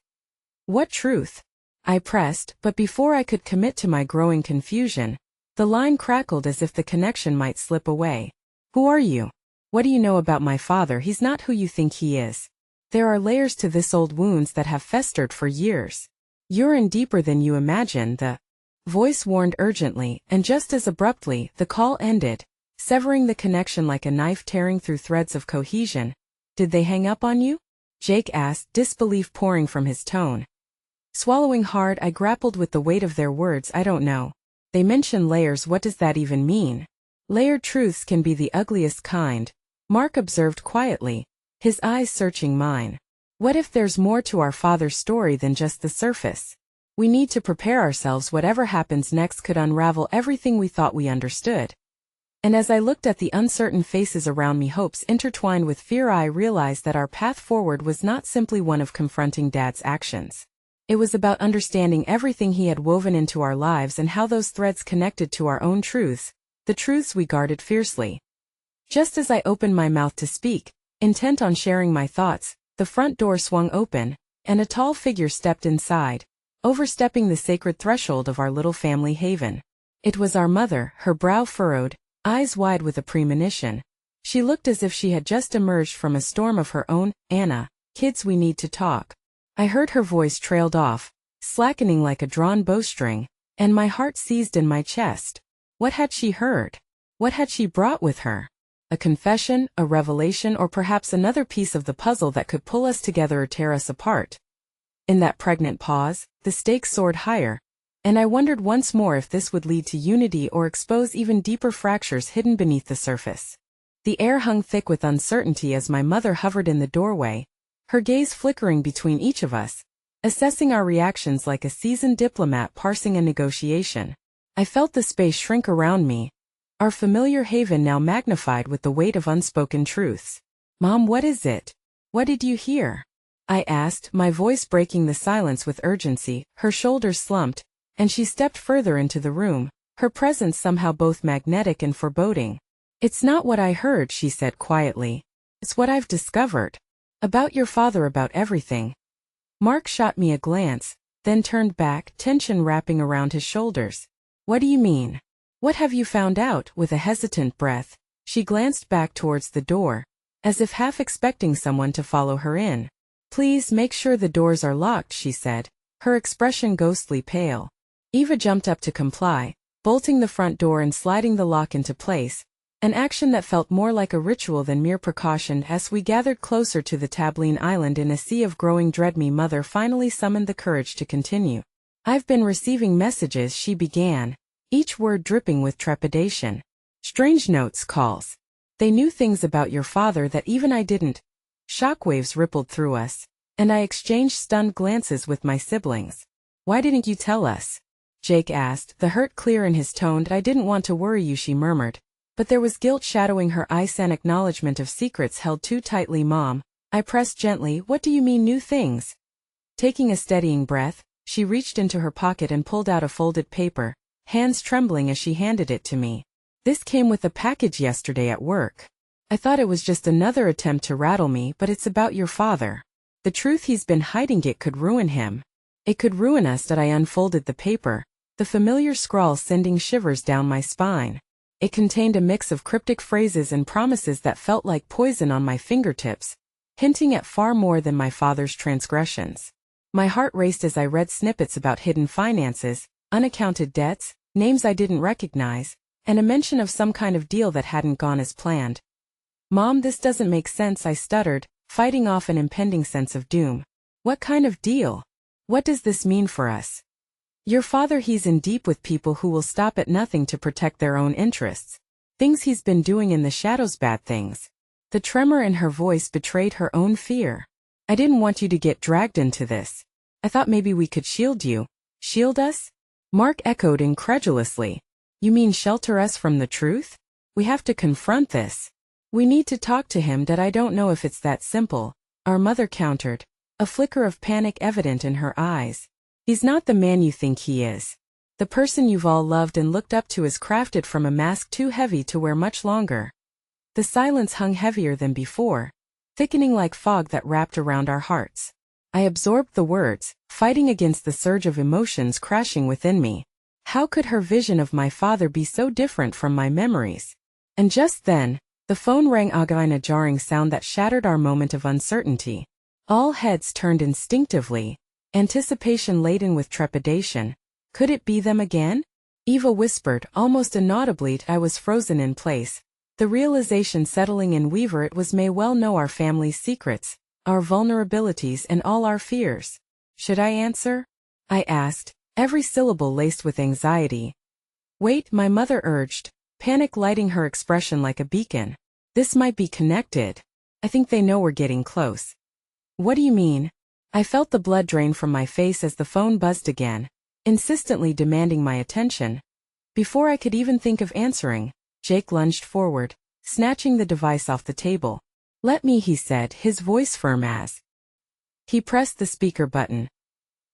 What truth? I pressed, but before I could commit to my growing confusion, the line crackled as if the connection might slip away. Who are you? What do you know about my father? He's not who you think he is. There are layers to this, old wounds that have festered for years. You're in deeper than you imagine, the voice warned urgently, and just as abruptly, the call ended, severing the connection like a knife tearing through threads of cohesion. Did they hang up on you? Jake asked, disbelief pouring from his tone. Swallowing hard, I grappled with the weight of their words. I don't know. They mention layers. What does that even mean? Layered truths can be the ugliest kind, Mark observed quietly, his eyes searching mine. What if there's more to our father's story than just the surface? We need to prepare ourselves. Whatever happens next could unravel everything we thought we understood. And as I looked at the uncertain faces around me, hopes intertwined with fear, I realized that our path forward was not simply one of confronting Dad's actions. It was about understanding everything he had woven into our lives and how those threads connected to our own truths, the truths we guarded fiercely. Just as I opened my mouth to speak, intent on sharing my thoughts, the front door swung open, and a tall figure stepped inside, overstepping the sacred threshold of our little family haven. It was our mother, her brow furrowed, eyes wide with a premonition. She looked as if she had just emerged from a storm of her own. Anna, kids, we need to talk. I heard her voice trailed off, slackening like a drawn bowstring, and my heart seized in my chest. What had she heard? What had she brought with her? A confession, a revelation, or perhaps another piece of the puzzle that could pull us together or tear us apart? In that pregnant pause, the stakes soared higher, and I wondered once more if this would lead to unity or expose even deeper fractures hidden beneath the surface. The air hung thick with uncertainty as my mother hovered in the doorway, her gaze flickering between each of us, assessing our reactions like a seasoned diplomat parsing a negotiation. I felt the space shrink around me, our familiar haven now magnified with the weight of unspoken truths. Mom, what is it? What did you hear? I asked, my voice breaking the silence with urgency. Her shoulders slumped, and she stepped further into the room, her presence somehow both magnetic and foreboding. It's not what I heard, she said quietly. It's what I've discovered. About your father, about everything. Mark shot me a glance, then turned back, tension wrapping around his shoulders. What do you mean? What have you found out? With a hesitant breath, she glanced back towards the door, as if half expecting someone to follow her in. Please make sure the doors are locked, she said, her expression ghostly pale. Eva jumped up to comply, bolting the front door and sliding the lock into place, an action that felt more like a ritual than mere precaution. As we gathered closer to the Tableen Island in a sea of growing dread, my mother finally summoned the courage to continue. I've been receiving messages, she began, each word dripping with trepidation. Strange notes, calls. They knew things about your father that even I didn't. Shockwaves rippled through us, and I exchanged stunned glances with my siblings. Why didn't you tell us? Jake asked, the hurt clear in his tone. I didn't want to worry you, she murmured, but there was guilt shadowing her eyes, an acknowledgement of secrets held too tightly. Mom, I pressed gently. What do you mean new things? Taking a steadying breath, she reached into her pocket and pulled out a folded paper, hands trembling as she handed it to me. This came with a package yesterday at work. I thought it was just another attempt to rattle me, but it's about your father. The truth he's been hiding. It could ruin him. It could ruin us. That I unfolded the paper, the familiar scrawl sending shivers down my spine. It contained a mix of cryptic phrases and promises that felt like poison on my fingertips, hinting at far more than my father's transgressions. My heart raced as I read snippets about hidden finances, unaccounted debts, names I didn't recognize, and a mention of some kind of deal that hadn't gone as planned. Mom, this doesn't make sense, I stuttered, fighting off an impending sense of doom. What kind of deal? What does this mean for us? Your father, he's in deep with people who will stop at nothing to protect their own interests. Things he's been doing in the shadows, bad things. The tremor in her voice betrayed her own fear. I didn't want you to get dragged into this. I thought maybe we could shield you. Shield us? Mark echoed incredulously. You mean shelter us from the truth? We have to confront this. We need to talk to him. Dad, I don't know if it's that simple, our mother countered, a flicker of panic evident in her eyes. He's not the man you think he is. The person you've all loved and looked up to is crafted from a mask too heavy to wear much longer. The silence hung heavier than before, thickening like fog that wrapped around our hearts. I absorbed the words, fighting against the surge of emotions crashing within me. How could her vision of my father be so different from my memories? And just then, the phone rang again, a jarring sound that shattered our moment of uncertainty. All heads turned instinctively, anticipation laden with trepidation. Could it be them again? Eva whispered, almost inaudibly. I was frozen in place, the realization settling in. Weaver, it was. May well know our family's secrets, our vulnerabilities and all our fears. Should I answer? I asked, every syllable laced with anxiety. Wait, my mother urged, panic lighting her expression like a beacon. This might be connected. I think they know we're getting close. What do you mean? I felt the blood drain from my face as the phone buzzed again, insistently demanding my attention. Before I could even think of answering, Jake lunged forward, snatching the device off the table. Let me, he said, his voice firm as he pressed the speaker button.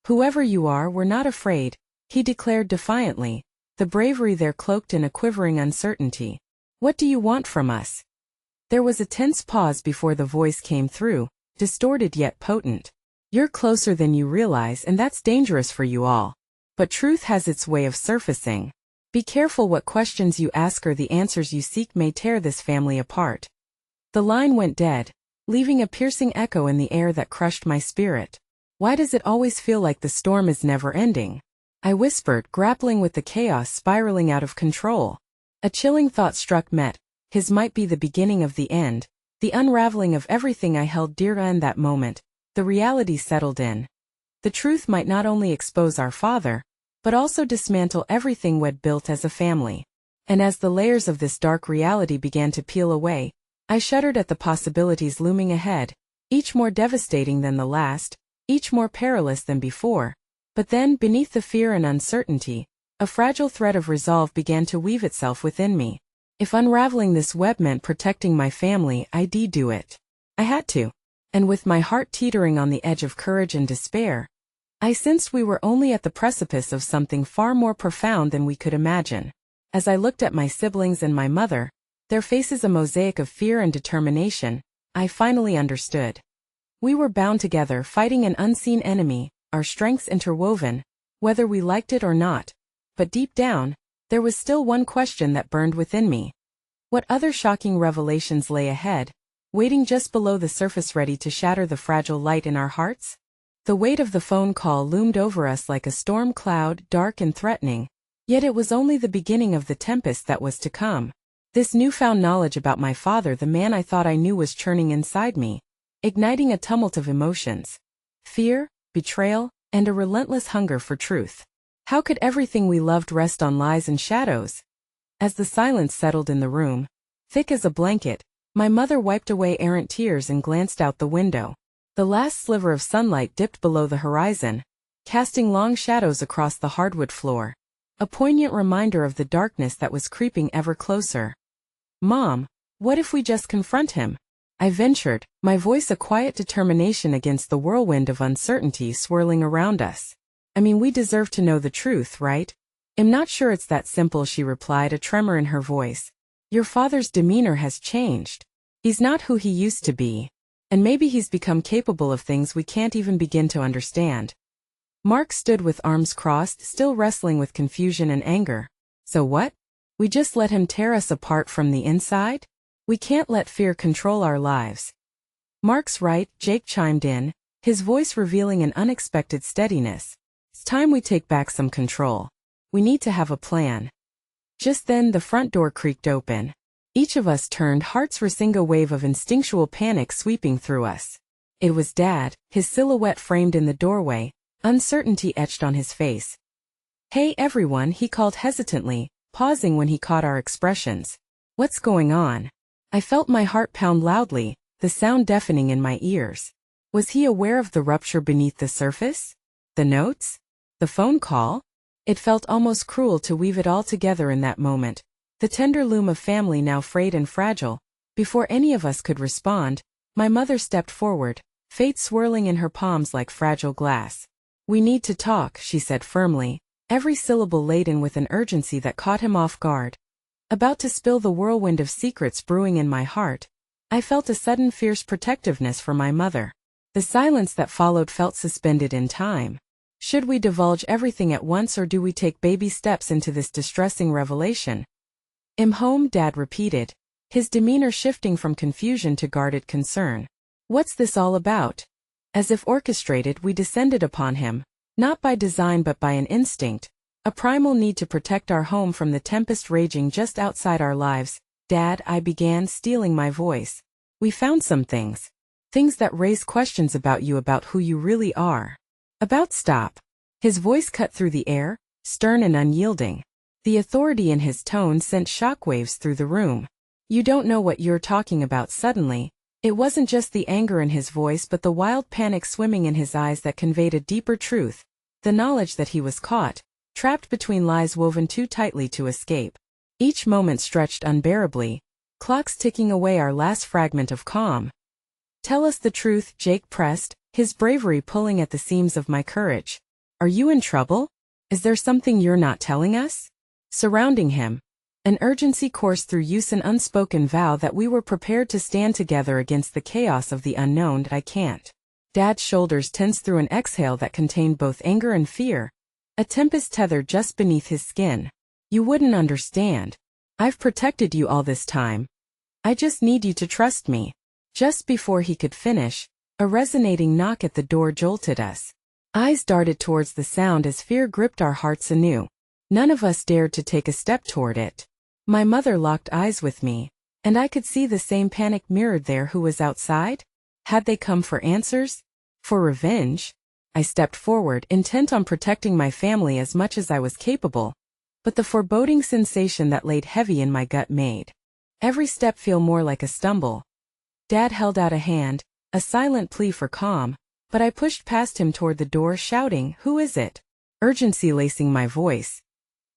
Whoever you are, we're not afraid, he declared defiantly, the bravery there cloaked in a quivering uncertainty. What do you want from us? There was a tense pause before the voice came through, distorted yet potent. You're closer than you realize, and that's dangerous for you all. But truth has its way of surfacing. Be careful what questions you ask, or the answers you seek may tear this family apart. The line went dead, leaving a piercing echo in the air that crushed my spirit. Why does it always feel like the storm is never ending? I whispered, grappling with the chaos spiraling out of control. A chilling thought struck me. His might be the beginning of the end, the unraveling of everything I held dear. In that moment, the reality settled in. The truth might not only expose our father, but also dismantle everything we'd built as a family. And as the layers of this dark reality began to peel away, I shuddered at the possibilities looming ahead, each more devastating than the last, each more perilous than before. But then, beneath the fear and uncertainty, a fragile thread of resolve began to weave itself within me. If unraveling this web meant protecting my family, I'd do it. I had to. And with my heart teetering on the edge of courage and despair, I sensed we were only at the precipice of something far more profound than we could imagine. As I looked at my siblings and my mother, their faces a mosaic of fear and determination, I finally understood. We were bound together, fighting an unseen enemy, our strengths interwoven, whether we liked it or not. But deep down, there was still one question that burned within me. What other shocking revelations lay ahead, waiting just below the surface, ready to shatter the fragile light in our hearts? The weight of the phone call loomed over us like a storm cloud, dark and threatening. Yet it was only the beginning of the tempest that was to come. This newfound knowledge about my father, the man I thought I knew, was churning inside me, igniting a tumult of emotions. Fear, betrayal, and a relentless hunger for truth. How could everything we loved rest on lies and shadows? As the silence settled in the room, thick as a blanket, my mother wiped away errant tears and glanced out the window. The last sliver of sunlight dipped below the horizon, casting long shadows across the hardwood floor. A poignant reminder of the darkness that was creeping ever closer. Mom, what if we just confront him? I ventured, my voice a quiet determination against the whirlwind of uncertainty swirling around us. I mean, we deserve to know the truth, right? I'm not sure it's that simple, she replied, a tremor in her voice. Your father's demeanor has changed. He's not who he used to be. And maybe he's become capable of things we can't even begin to understand. Mark stood with arms crossed, still wrestling with confusion and anger. So what? We just let him tear us apart from the inside? We can't let fear control our lives. Mark's right, Jake chimed in, his voice revealing an unexpected steadiness. It's time we take back some control. We need to have a plan. Just then the front door creaked open. Each of us turned, hearts racing, a wave of instinctual panic sweeping through us. It was Dad, his silhouette framed in the doorway, uncertainty etched on his face. Hey everyone, he called hesitantly, pausing when he caught our expressions. What's going on? I felt my heart pound loudly, the sound deafening in my ears. Was he aware of the rupture beneath the surface? The notes? The phone call? It felt almost cruel to weave it all together in that moment. The tender loom of family now frayed and fragile. Before any of us could respond, my mother stepped forward, fate swirling in her palms like fragile glass. We need to talk, she said firmly, every syllable laden with an urgency that caught him off guard. About to spill the whirlwind of secrets brewing in my heart, I felt a sudden fierce protectiveness for my mother. The silence that followed felt suspended in time. Should we divulge everything at once, or do we take baby steps into this distressing revelation? I'm home, Dad repeated, his demeanor shifting from confusion to guarded concern. What's this all about? As if orchestrated, we descended upon him, not by design but by an instinct, a primal need to protect our home from the tempest raging just outside our lives. Dad, I began, stealing my voice. We found some things. Things that raise questions about you, about who you really are. Stop. His voice cut through the air, stern and unyielding. The authority in his tone sent shockwaves through the room. You don't know what you're talking about. Suddenly, it wasn't just the anger in his voice but the wild panic swimming in his eyes that conveyed a deeper truth, the knowledge that he was caught, trapped between lies woven too tightly to escape. Each moment stretched unbearably, clocks ticking away our last fragment of calm. Tell us the truth, Jake pressed, his bravery pulling at the seams of my courage. Are you in trouble? Is there something you're not telling us? Surrounding him, an urgency coursed through use, an unspoken vow that we were prepared to stand together against the chaos of the unknown. I can't. Dad's shoulders tensed through an exhale that contained both anger and fear, a tempest tethered just beneath his skin. You wouldn't understand. I've protected you all this time. I just need you to trust me. Just before he could finish, a resonating knock at the door jolted us. Eyes darted towards the sound as fear gripped our hearts anew. None of us dared to take a step toward it. My mother locked eyes with me, and I could see the same panic mirrored there. Who was outside? Had they come for answers? For revenge? I stepped forward, intent on protecting my family as much as I was capable, but the foreboding sensation that laid heavy in my gut made every step feel more like a stumble. Dad held out a hand, a silent plea for calm, but I pushed past him toward the door, shouting, "Who is it?" Urgency lacing my voice.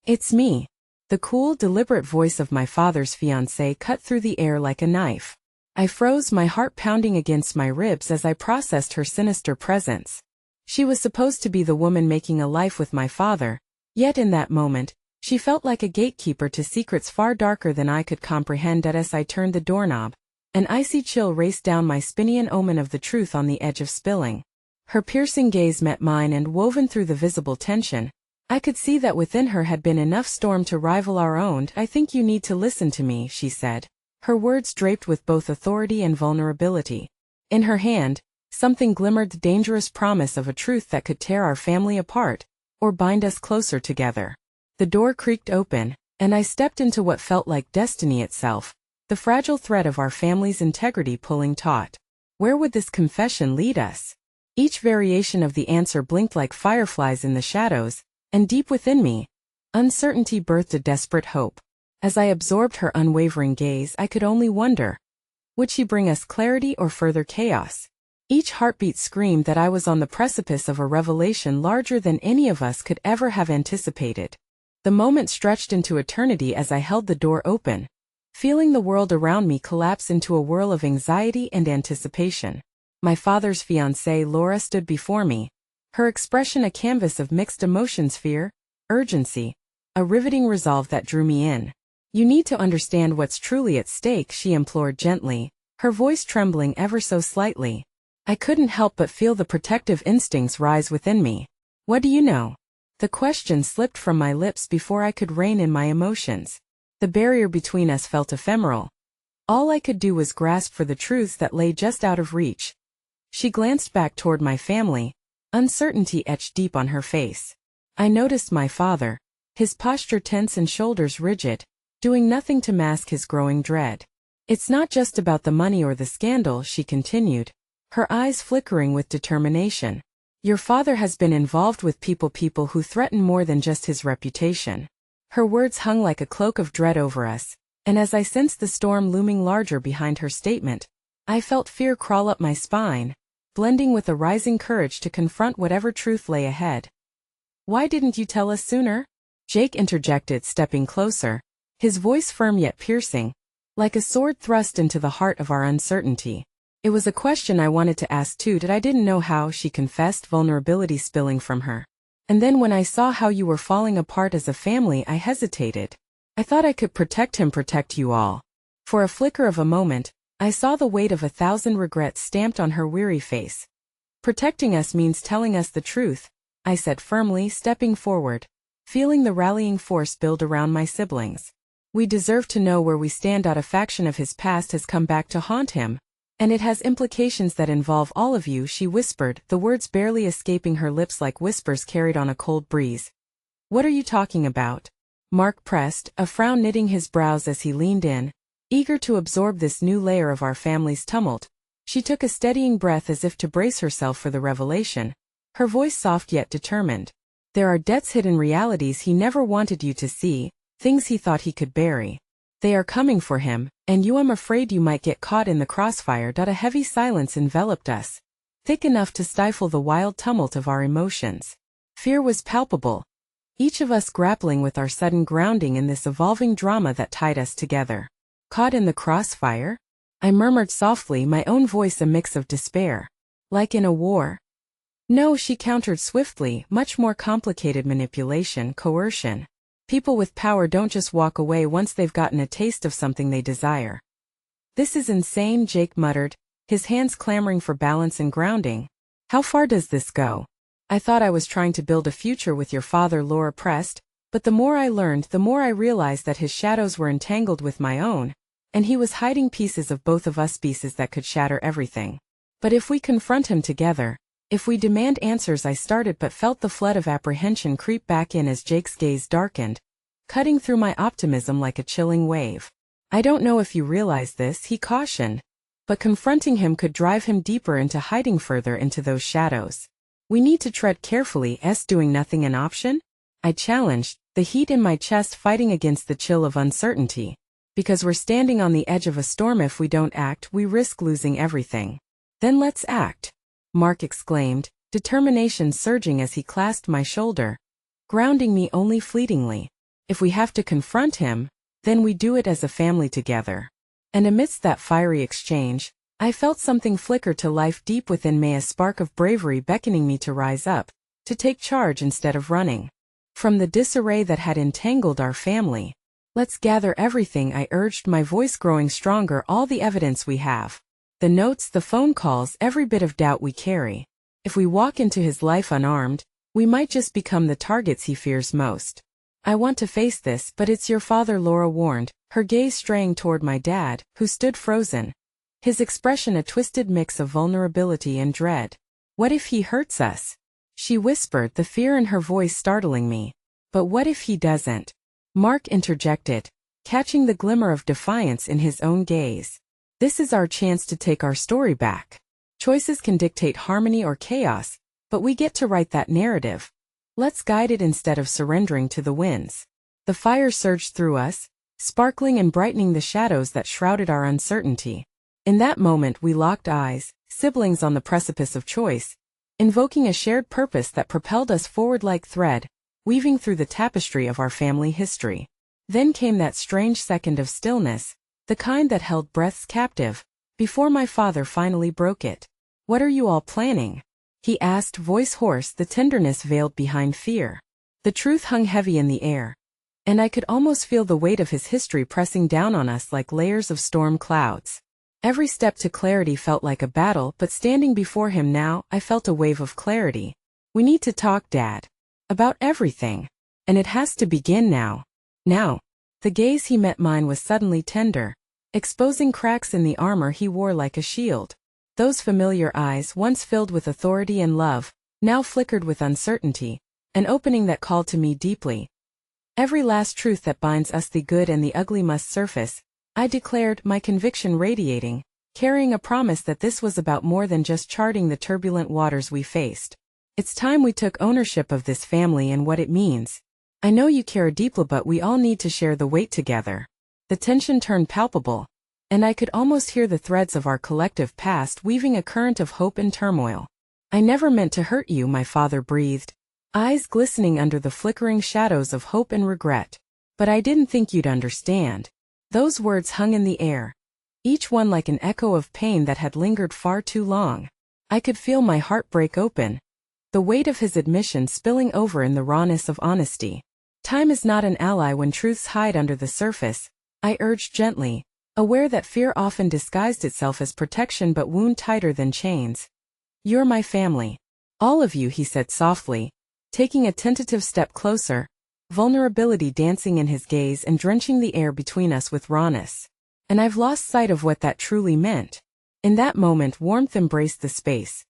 It's me. The cool, deliberate voice of my father's fiancée cut through the air like a knife. I froze, my heart pounding against my ribs as I processed her sinister presence. She was supposed to be the woman making a life with my father, yet in that moment, she felt like a gatekeeper to secrets far darker than I could comprehend. As I turned the doorknob, an icy chill raced down my spine, an omen of the truth on the edge of spilling. Her piercing gaze met mine, and woven through the visible tension, I could see that within her had been enough storm to rival our own. I think you need to listen to me, she said, her words draped with both authority and vulnerability. In her hand, something glimmered, the dangerous promise of a truth that could tear our family apart, or bind us closer together. The door creaked open, and I stepped into what felt like destiny itself, the fragile thread of our family's integrity pulling taut. Where would this confession lead us? Each variation of the answer blinked like fireflies in the shadows, and deep within me, uncertainty birthed a desperate hope. As I absorbed her unwavering gaze, I could only wonder, would she bring us clarity or further chaos? Each heartbeat screamed that I was on the precipice of a revelation larger than any of us could ever have anticipated. The moment stretched into eternity as I held the door open, feeling the world around me collapse into a whirl of anxiety and anticipation. My father's fiancée Laura stood before me, her expression a canvas of mixed emotions: fear, urgency, a riveting resolve that drew me in. "You need to understand what's truly at stake," she implored gently, her voice trembling ever so slightly. I couldn't help but feel the protective instincts rise within me. "What do you know?" The question slipped from my lips before I could rein in my emotions. The barrier between us felt ephemeral. All I could do was grasp for the truths that lay just out of reach. She glanced back toward my family, uncertainty etched deep on her face. I noticed my father, his posture tense and shoulders rigid, doing nothing to mask his growing dread. "It's not just about the money or the scandal," she continued, her eyes flickering with determination. "Your father has been involved with people who threaten more than just his reputation." Her words hung like a cloak of dread over us, and as I sensed the storm looming larger behind her statement, I felt fear crawl up my spine, blending with a rising courage to confront whatever truth lay ahead. "Why didn't you tell us sooner?" Jake interjected, stepping closer, his voice firm yet piercing, like a sword thrust into the heart of our uncertainty. "It was a question I wanted to ask too, I didn't know how," she confessed, vulnerability spilling from her. "And then when I saw how you were falling apart as a family, I hesitated. I thought I could protect you all." For a flicker of a moment, I saw the weight of 1,000 regrets stamped on her weary face. "Protecting us means telling us the truth," I said firmly, stepping forward, feeling the rallying force build around my siblings. "We deserve to know where we stand. A faction of his past has come back to haunt him, and it has implications that involve all of you," she whispered, the words barely escaping her lips like whispers carried on a cold breeze. "What are you talking about?" Mark pressed, a frown knitting his brows as he leaned in, eager to absorb this new layer of our family's tumult. She took a steadying breath as if to brace herself for the revelation, her voice soft yet determined. "There are debts, hidden realities he never wanted you to see, things he thought he could bury. They are coming for him, and I'm afraid you might get caught in the crossfire." A heavy silence enveloped us, thick enough to stifle the wild tumult of our emotions. Fear was palpable, each of us grappling with our sudden grounding in this evolving drama that tied us together. "Caught in the crossfire?" I murmured softly, my own voice a mix of despair. "Like in a war?" "No," she countered swiftly, "much more complicated: manipulation, coercion. People with power don't just walk away once they've gotten a taste of something they desire." "This is insane," Jake muttered, his hands clamoring for balance and grounding. "How far does this go?" "I thought I was trying to build a future with your father," Laura pressed, "but the more I learned, the more I realized that his shadows were entangled with my own, and he was hiding pieces of both of us, pieces that could shatter everything. But if we confront him together, if we demand answers," I started but felt the flood of apprehension creep back in as Jake's gaze darkened, cutting through my optimism like a chilling wave. "I don't know if you realize this," he cautioned, "but confronting him could drive him deeper into hiding, further into those shadows. We need to tread carefully. Is doing nothing an option?" I challenged, the heat in my chest fighting against the chill of uncertainty. "Because we're standing on the edge of a storm. If we don't act, we risk losing everything." "Then let's act," Mark exclaimed, determination surging as he clasped my shoulder, grounding me only fleetingly. "If we have to confront him, then we do it as a family together." And amidst that fiery exchange, I felt something flicker to life deep within me, a spark of bravery beckoning me to rise up, to take charge instead of running from the disarray that had entangled our family. "Let's gather everything," I urged, my voice growing stronger. "All the evidence we have. The notes, the phone calls, every bit of doubt we carry. If we walk into his life unarmed, we might just become the targets he fears most." "I want to face this, but it's your father," Laura warned, her gaze straying toward my dad, who stood frozen, his expression a twisted mix of vulnerability and dread. "What if he hurts us?" she whispered, the fear in her voice startling me. "But what if he doesn't?" Mark interjected, catching the glimmer of defiance in his own gaze. "This is our chance to take our story back. Choices can dictate harmony or chaos, but we get to write that narrative. Let's guide it instead of surrendering to the winds." The fire surged through us, sparkling and brightening the shadows that shrouded our uncertainty. In that moment we locked eyes, siblings on the precipice of choice, invoking a shared purpose that propelled us forward like thread, weaving through the tapestry of our family history. Then came that strange second of stillness, the kind that held breaths captive, before my father finally broke it. "What are you all planning?" he asked, voice hoarse, the tenderness veiled behind fear. The truth hung heavy in the air, and I could almost feel the weight of his history pressing down on us like layers of storm clouds. Every step to clarity felt like a battle, but standing before him now, I felt a wave of clarity. "We need to talk, Dad. About everything. And it has to begin now. Now." The gaze he met mine was suddenly tender, exposing cracks in the armor he wore like a shield. Those familiar eyes, once filled with authority and love, now flickered with uncertainty, an opening that called to me deeply. "Every last truth that binds us, the good and the ugly, must surface," I declared, my conviction radiating, carrying a promise that this was about more than just charting the turbulent waters we faced. "It's time we took ownership of this family and what it means. I know you care deeply, but we all need to share the weight together." The tension turned palpable, and I could almost hear the threads of our collective past weaving a current of hope and turmoil. "I never meant to hurt you," my father breathed, eyes glistening under the flickering shadows of hope and regret. "But I didn't think you'd understand." Those words hung in the air, each one like an echo of pain that had lingered far too long. I could feel my heart break open, the weight of his admission spilling over in the rawness of honesty. "Time is not an ally when truths hide under the surface," I urged gently, aware that fear often disguised itself as protection but wound tighter than chains. "You're my family. All of you," he said softly, taking a tentative step closer, vulnerability dancing in his gaze and drenching the air between us with rawness. And I've lost sight of what that truly meant. In that moment, warmth embraced the space.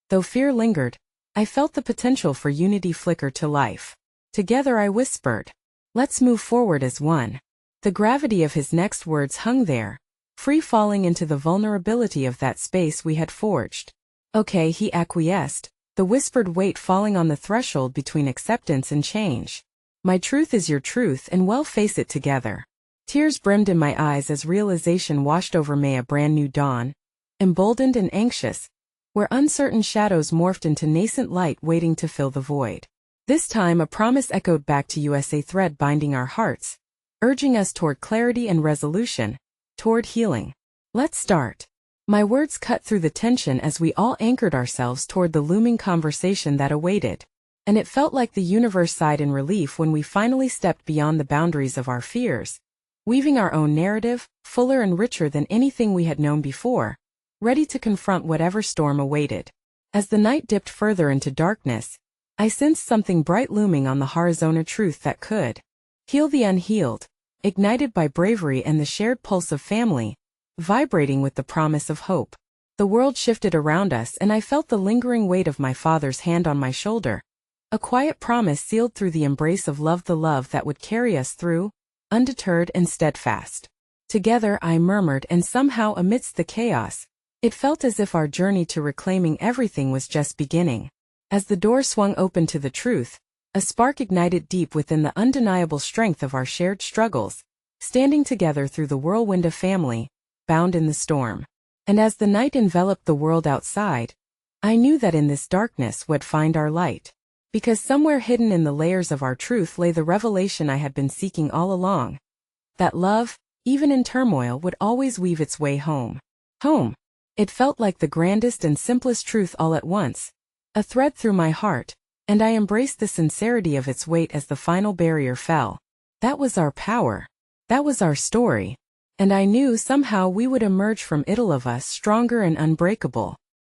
Though fear lingered, I felt the potential for unity flicker to life. "Together," I whispered. "Let's move forward as one." The gravity of his next words hung there, free falling into the vulnerability of that space we had forged. "Okay," he acquiesced, the whispered weight falling on the threshold between acceptance and change. "My truth is your truth, and we'll face it together." Tears brimmed in my eyes as realization washed over me, a brand new dawn, emboldened and anxious, where uncertain shadows morphed into nascent light waiting to fill the void. This time a promise echoed back to us, a thread binding our hearts, urging us toward clarity and resolution, toward healing. "Let's start." My words cut through the tension as we all anchored ourselves toward the looming conversation that awaited. And it felt like the universe sighed in relief when we finally stepped beyond the boundaries of our fears, weaving our own narrative, fuller and richer than anything we had known before, ready to confront whatever storm awaited. As the night dipped further into darkness, I sensed something bright looming on the horizon, a truth that could heal the unhealed, ignited by bravery and the shared pulse of family, vibrating with the promise of hope. The world shifted around us, and I felt the lingering weight of my father's hand on my shoulder, a quiet promise sealed through the embrace of love, the love that would carry us through, undeterred and steadfast. "Together," I murmured, and somehow amidst the chaos, it felt as if our journey to reclaiming everything was just beginning. As the door swung open to the truth, a spark ignited deep within, the undeniable strength of our shared struggles, standing together through the whirlwind of family, bound in the storm. And as the night enveloped the world outside, I knew that in this darkness would find our light. Because somewhere hidden in the layers of our truth lay the revelation I had been seeking all along. That love, even in turmoil, would always weave its way home. Home. It felt like the grandest and simplest truth all at once, a thread through my heart, and I embraced the sincerity of its weight as the final barrier fell. That was our power. That was our story. And I knew somehow we would emerge from it, all of us, stronger and unbreakable.